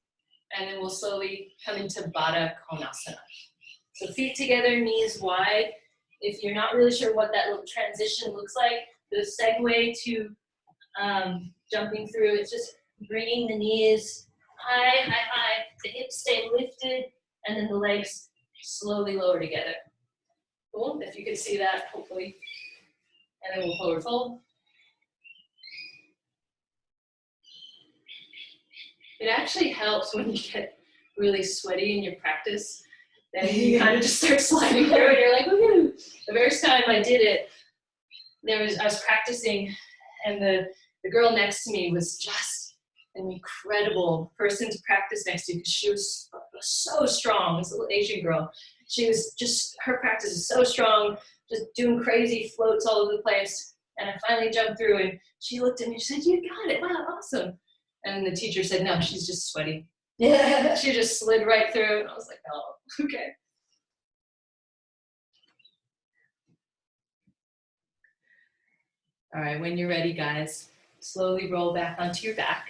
And then we'll slowly come into Baddha Konasana. So feet together, knees wide. If you're not really sure what that little transition looks like, the segue to jumping through, it's just bringing the knees high, high, high. The hips stay lifted, and then the legs slowly lower together. Cool, if you can see that, hopefully. And then we'll forward fold. It actually helps when you get really sweaty in your practice. Then you kind of just start sliding through and you're like, woohoo. The first time I did it, I was practicing, and the girl next to me was just an incredible person to practice next to, because she was so strong. This little Asian girl. She was just, her practice is so strong, just doing crazy floats all over the place. And I finally jumped through, and she looked at me and she said, you got it, wow, awesome. And the teacher said, no, she's just sweaty. Yeah. She just slid right through, and I was like, oh, okay. All right, when you're ready, guys, slowly roll back onto your back.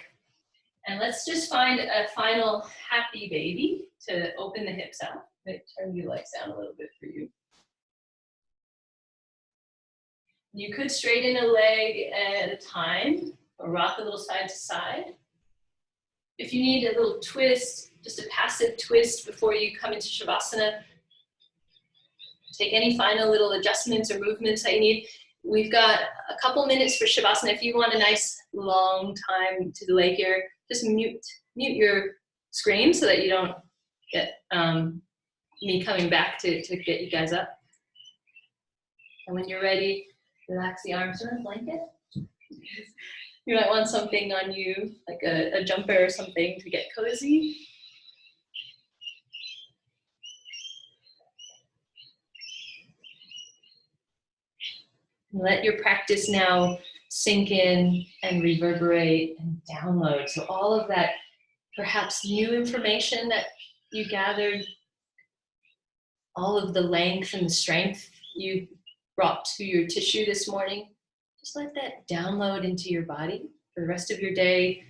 And let's just find a final happy baby to open the hips out. Turn your legs down a little bit for you. You could straighten a leg at a time or rock a little side to side. If you need a little twist, just a passive twist before you come into Shavasana, take any final little adjustments or movements that you need. We've got a couple minutes for Shavasana. If you want a nice long time to delay here, just mute your screen so that you don't get me coming back to get you guys up. And when you're ready, relax the arms around a blanket. You might want something on you, like a jumper or something to get cozy. Let your practice now sink in and reverberate and download. So all of that perhaps new information that you gathered, all of the length and the strength you brought to your tissue this morning, just let that download into your body for the rest of your day,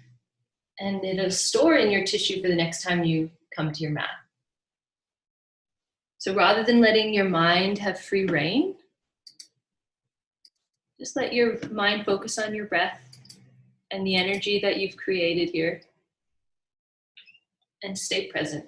and it'll store in your tissue for the next time you come to your mat. So rather than letting your mind have free reign, just let your mind focus on your breath and the energy that you've created here, and stay present.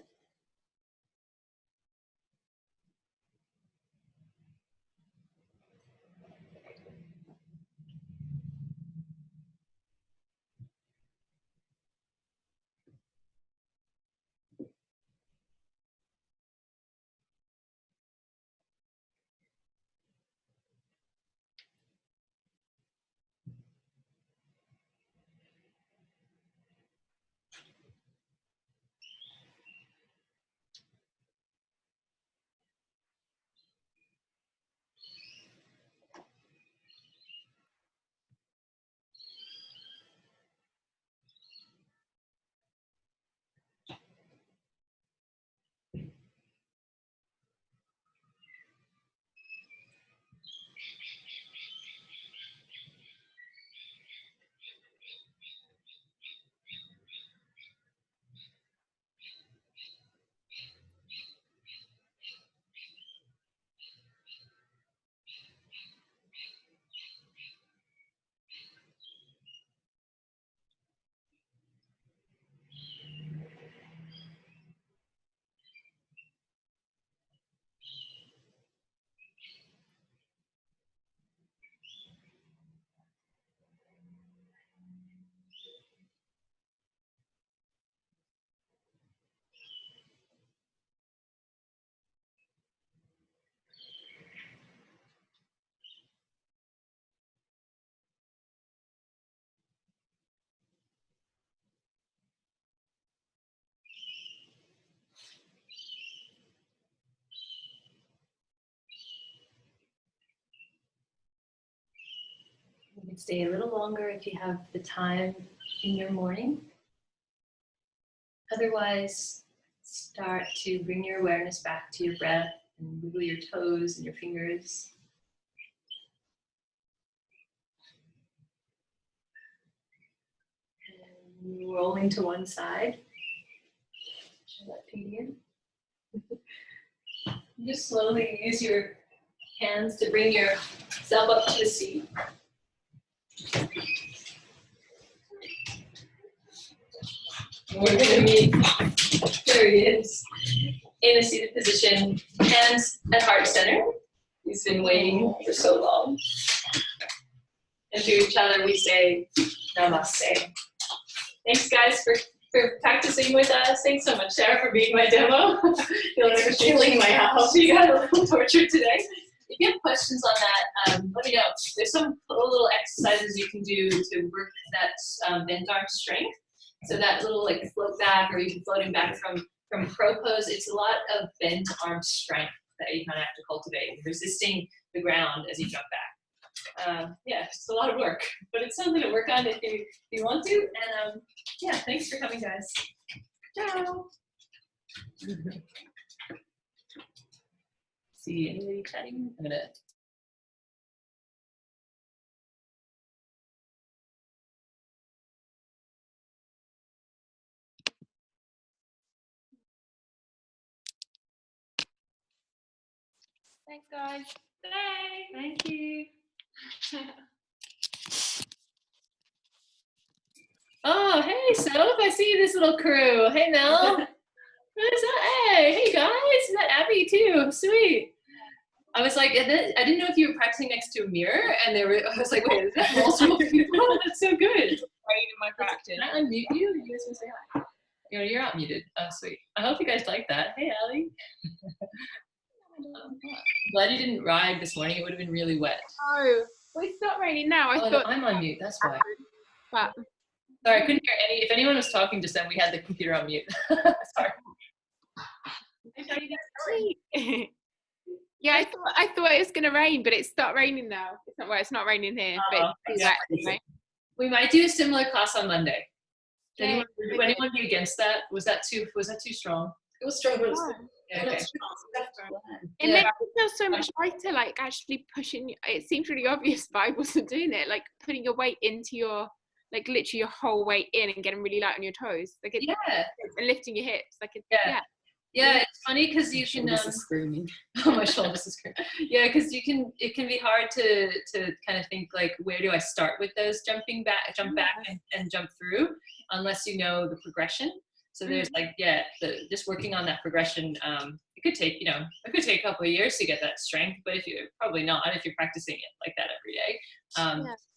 You can stay a little longer if you have the time in your morning. Otherwise, start to bring your awareness back to your breath and wiggle your toes and your fingers. And rolling to one side. Show that feet in. Just slowly use your hands to bring yourself up to the seat. We're going to meet, there he is, in a seated position, hands at heart center. He's been waiting for so long. And to each other we say, Namaste. Thanks guys for practicing with us. Thanks so much, Sarah, for being my demo. Feel like I'm stealing my house. You got a little tortured today. If you have questions on that, let me know. There's some little exercises you can do to work that bent arm strength. So that little like float back, or even floating back from crow pose, it's a lot of bent arm strength that you kind of have to cultivate, resisting the ground as you jump back. Yeah, it's a lot of work, but it's something to work on if you want to. And yeah, thanks for coming, guys. Ciao. See anybody chatting? I'm gonna. Thanks, guys. Thank you. Oh, hey, Soph, I see this little crew. Hey, Mel. What is that? Hey guys, is that Abby too? Sweet. I was like, I didn't know if you were practicing next to a mirror, and I was like, wait, is that multiple people? That's so good. Right in my practice. Can I unmute you? You guys want to say hi? You're not muted. Oh, sweet. I hope you guys like that. Hey, Allie. Glad you didn't ride this morning. It would have been really wet. Oh, well, it's not raining now. I thought thought I'm on mute. That's why. But Sorry, I couldn't hear any. If anyone was talking just then, we had the computer on mute. Sorry. yeah, I thought it was gonna rain, but it stopped raining now. It's not raining here, but it's wet anyway. We might do a similar class on Monday. Would anyone be against that? Was that too strong? It was strong, but okay. It makes me feel so much lighter, like actually pushing. It seems really obvious, but I wasn't doing it. Like putting your weight into your, like literally your whole weight in and getting really light on your toes. Like and lifting your hips. Like Yeah, it's funny because you can. Screaming. Oh, my shoulders are screaming. Yeah, because it can be hard to kind of think like, where do I start with those jump back and jump through, unless you know the progression. So there's just working on that progression. It could take a couple of years to get that strength, but if you're practicing it like that every day.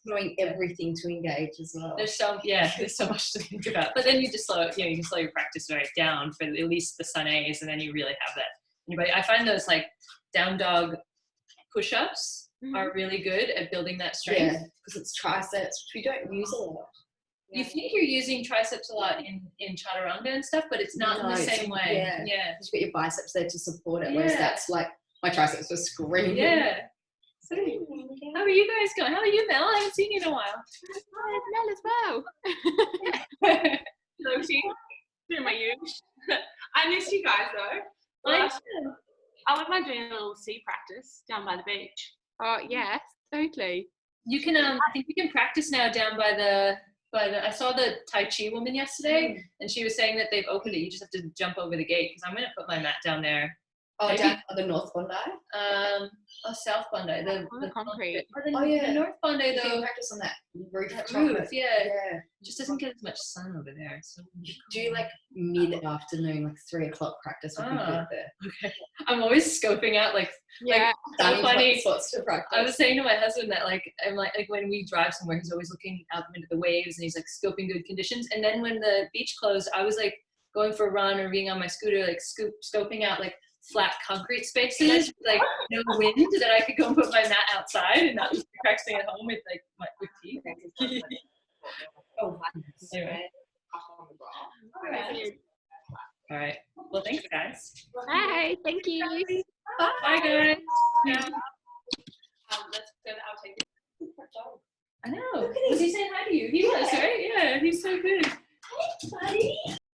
Knowing everything to engage as well. There's so much to think about. But then you just slow your practice right down for at least the sun A's, and then you really have that. I find those like down dog push-ups are really good at building that strength. Yeah, because it's triceps, which we don't use a lot. You think you're using triceps a lot in chaturanga and stuff, but it's not in the same way. Yeah. Because you've got your biceps there to support it, whereas that's like my triceps were screaming. Yeah. So, how are you guys going? How are you, Mel? I haven't seen you in a while. Mel as well. So she doing my use. I missed you guys though. I wouldn't mind doing a little sea practice down by the beach. Oh yes, totally. You can I think you can practice now down by the I saw the Tai Chi woman yesterday, and she was saying that they've opened it. You just have to jump over the gate, because I'm going to put my mat down there. Oh, down on the North Bondi? South Bondi. The concrete. The North Bondi, You though. can practice on that roof. Yeah. It just doesn't get as much sun over there. So do like mid-afternoon, like 3 o'clock practice would be good there. Okay. I'm always scoping out Funny spots to practice. I was saying to my husband that I'm like when we drive somewhere, he's always looking out into the waves and he's like scoping good conditions. And then when the beach closed, I was like going for a run or being on my scooter, like scoping out like flat concrete spaces, like no wind, that I could go and put my mat outside and not be practicing at home with with teeth. Anyway. All right. Well, thanks, guys. Bye. Thank you. Bye, guys. Yeah. Let's go to outtake. I know. Was he saying hi to you? He was, right? Yeah, he's so good. Hey, buddy.